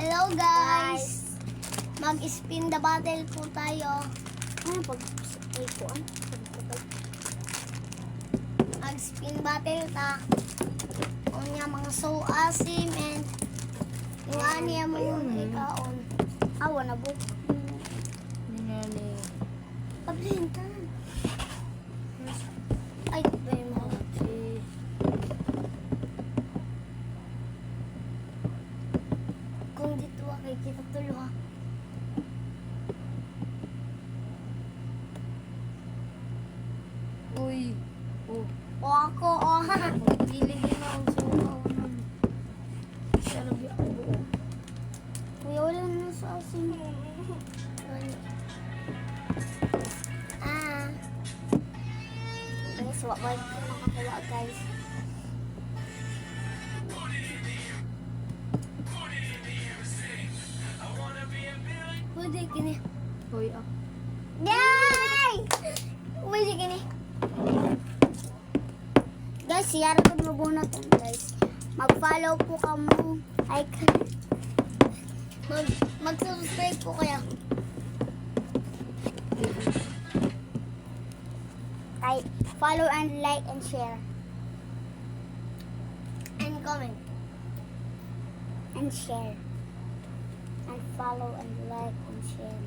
Hello guys! Mag-spin the bottle po tayo. Ano pag ay po an? Mag-spin bottle ta. Unya mga so asim and yung aniya mo yung ikaon. Awa na po. Ningali. Pablinta. Ay, ba mo? Kung dito kay kita tulo ha. Uy. Oh. O ako, o ha. Magpili din ako sa unaw. Sarabi ako buo. Kuya, wala na sa asin. Ah. Guys, wak wak nakakawa guys. Pwede kini. Hoy ah. Yay! Pwede kini. Guys, siyara ko mabunot guys. Mag-follow po kamo. Mag-subscribe po kaya. Follow and like and share. And comment. And share. And follow and like and share.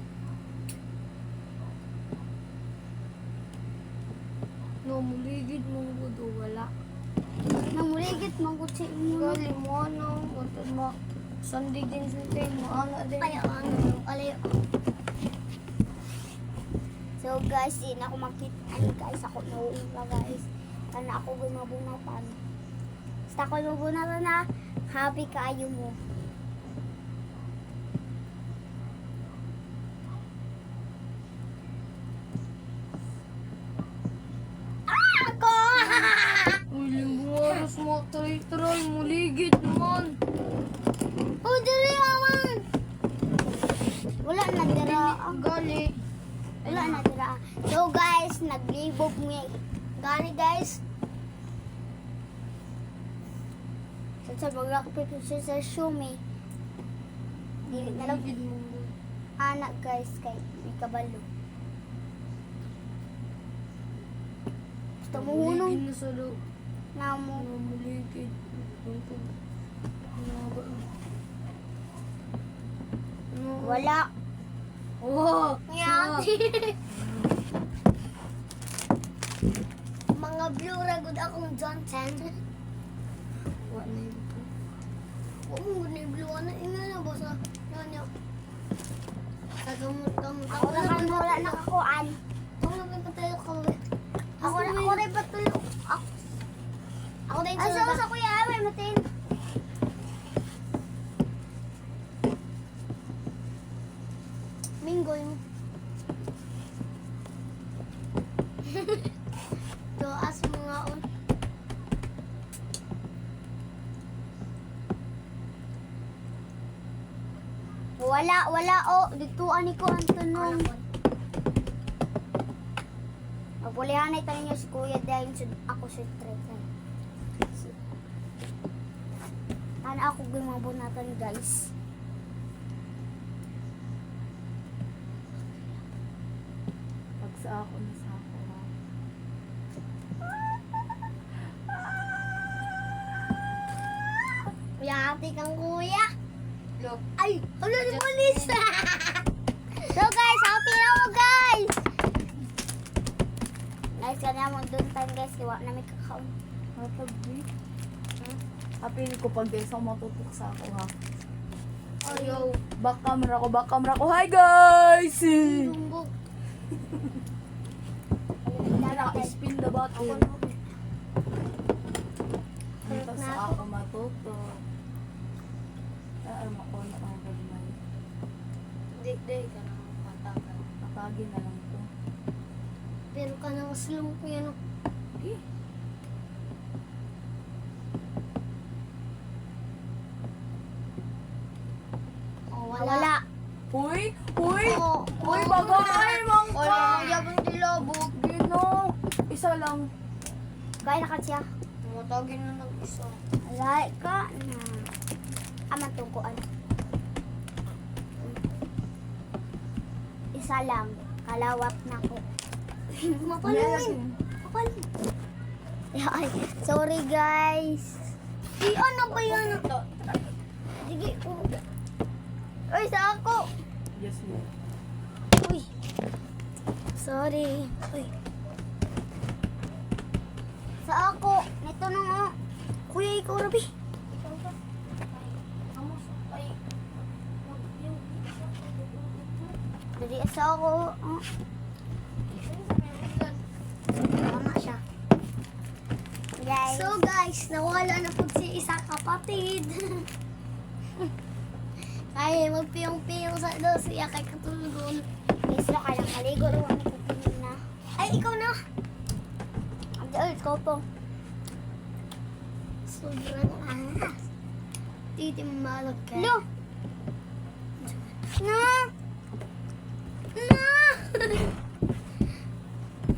No, muligid mong budo. Wala. Namuligit mangkot sa inyo. Gali mo ano. Kuntad mo. Sunday din sa tayo. Maana din. Kaya ano, kalayo. So guys, din ako makita. Ano guys, ako nauula guys. Kana ako gumabunatan. Basta ako gumabunatan na happy kayo mo. Ah! Ako! Uy, limbuaras mo. Try. Muligid naman. Oh, diri aman! Wala na dira. Gali. Wala na dira. So guys, naglibog nga. Gani guys. Sa pagkakapipin sa Shumi. Dili na lang. Muligid mong budo. Anak guys kay Ikabalo. Gusto mo hunong Muligid na sa loob. na mo. Ano, muligid. Ano? Wala. Oh! Ngati. Mga blue ragod akong Johnson. Wa na yun. Oo, ni blue na ina na ba sa nanya. Kagamot-gamot. Ako naman wala nakakuan. Ako naman patayo ko. Ako rin patulo. Ako din sa kuya, may matin. Minggoy mo. Doas mo nga on. Wala o. Dituan ni ko ang tunong. Magpulihan na itanin niyo si kuya dahil ako si Trey. Ano ako gumabunatan guys. Pag sa ako na sa ako. Ha? Kuya, ate kang kuya. Look. Ay, ano ni polis? So guys, happy na mo guys. Guys, kanya mo doon time guys. Iwa na may kakao. Hatag di. Apin ko pag guys ang matutok sa ako ha. Ayaw. Back camera ko. Hi guys! Lumbog. Naka-spin the bottle. Dito sa ako matutok. Ay, makuna ang gagmay. Day ka na patagal. Patagin na lang ito. Pero ka na maslong ko yan. Okay. Oh, wala. Uy! Oh, Uy, bagay! Mangka! Wala, yabang dilabog. Gino! Isa lang. Gaya na ka siya. Matagin na ng isa. Alay ka na. Aman tungkuan. isa lang. Kalawap na ko. Mapaluin. Mapaluin. Ay, sorry guys. Ano ba yan? Sige, Uy, sa ako. Yes, mo. Uy. Sorry. Uy. Sa ako. Ito na nga. Kuya, ikaw, Rabi. Dali sa ako. Tama siya. Guys. So guys, nawala na po si isang kapatid. Kaya magpiyong-piyong sa do siya kay katulugon. Guys, ka lang maligo daw ang kapatid na. Ay, ikaw na. Ay, ikaw po. Sobrang anas. Titi malog ka. No. No. No.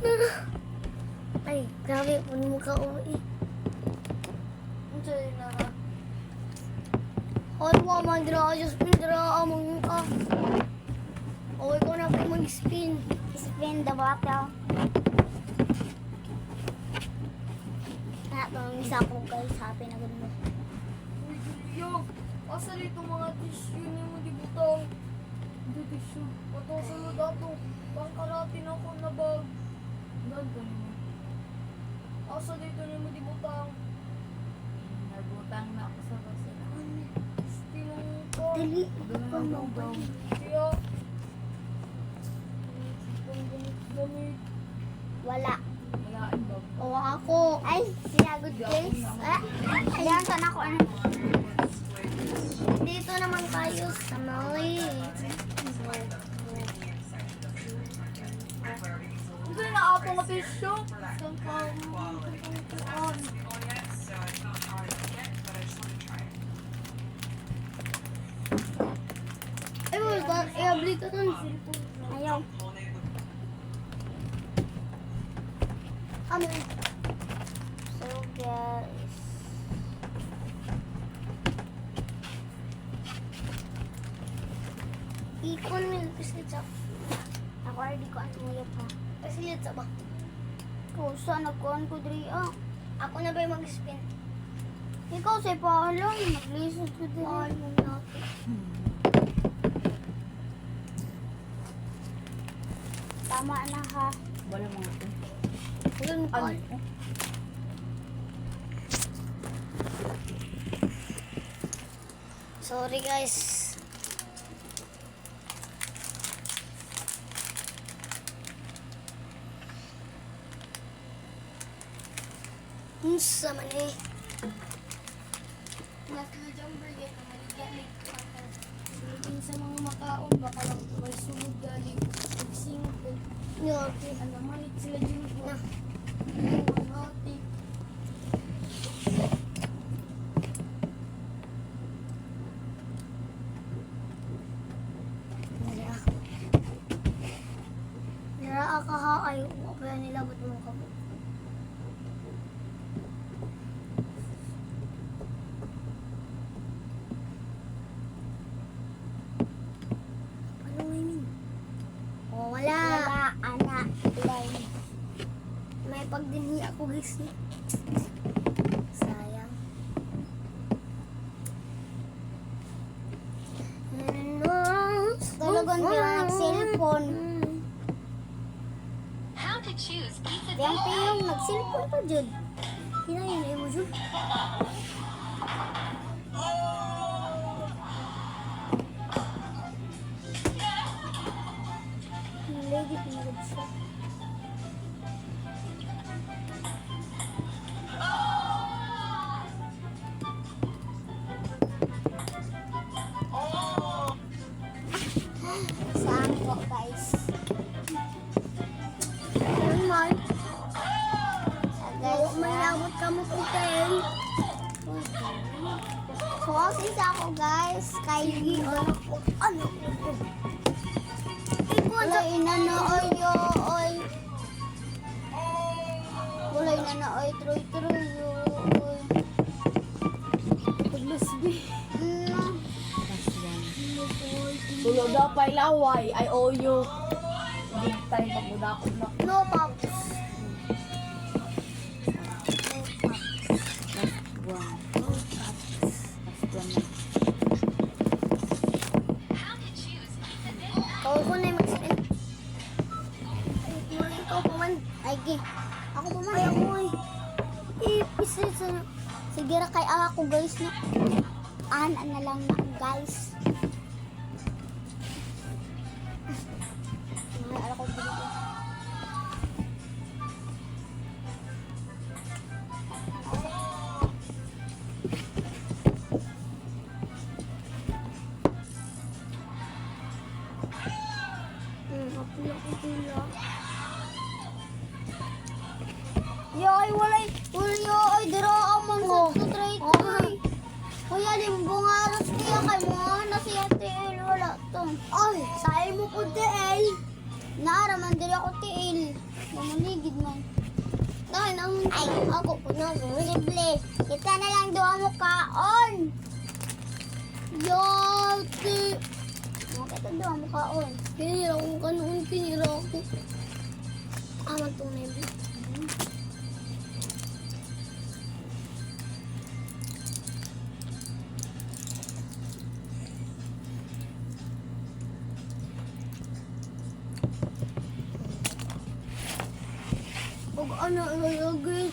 No. Ay, grabe po mo ka uwi. Ang sa'yo na ka. Hoy, wa man dira, just pindra among ka. Oy, ko na po mag-spin. Spin the bottle. Natong isa ko guys, happy na gud mo. Uy, Julia. Asa dito mga tissue ni mo di butang. Hindi tissue. Patong sulod ako. Pangkalatin ako na bag. Ganda mo. Asa dito ni mo di butang. Nagbutang na ako sa basura. Tinong ko. Dali. Doon na lang daw. Kaya. Gamit. Wala. Malain ba? O ako. Ay, sinagod guys. Ayan, saan ako ano? Dito naman tayo sa mali. Hindi na ako ng tissue. Ay, wala. I-abli ka nun. Ayaw. Ano? So, guys. Ikon mo yung biscuit sa... Ako ay di ko ano mo pa. Biscuit sa ba? Ikaw, saan nagkuhan ko diri Ako na ba yung mag-spin? Ikaw sa ipahalang. Nag-listen ko diri. Pahalang natin. Tama na ha. Wala mga ito. Yun po. Ano? Sorry guys. Unsa man eh. Naka-jumper yan. Galit. Sa mga makaon baka lang may sulod galing. Singko. Okay. Ano man sila dyan na. Hati. Nara ka ha ay kaya nila ba't mo ka po? Ano ngayon? Oh, wala. Wala, anak. Line. May pagdinhi ako guys. Sayang. Talagang di ako nag-cellphone. How to choose pizza Diyan pa yung nag-cellphone pa dyan. Hinayin mo dyan. Legit na rin siya. Saan po guys? Normal. Guys, may lamot ka mo putin. So, isa ako guys. Kylie. Ano? Wala inanooy yo oy. Wala inanooy troy yo oy. Paglusbi. Sulod na pa ilaway. I owe you. Big time pagmudakot na. No, Pops. How to choose pizza dish. Ikaw ko na yung mag-spin. Ay, ikaw pa man. Ay, gi. Ako pa man. Ay, ako ay. Ipisit sa... Sige ra kay ako guys na. Ana na lang na guys. Ay, ala ko dito. Kapila. Yoy, walay, ay, dira amon sa tutrate. Kuya, limbong aras kuya kay mo, na si Ate El, wala to. Ay, sa'yo mo po, Ate Naaraman diri ako, Ate El. Namanigid man. Dahil nang ako po na, lible. Kita na lang doon mo kaon. Yote. Kita doon mo kaon. Pinira ko kanon, pinira ko. Aman to na yun. Pag ano ilalagay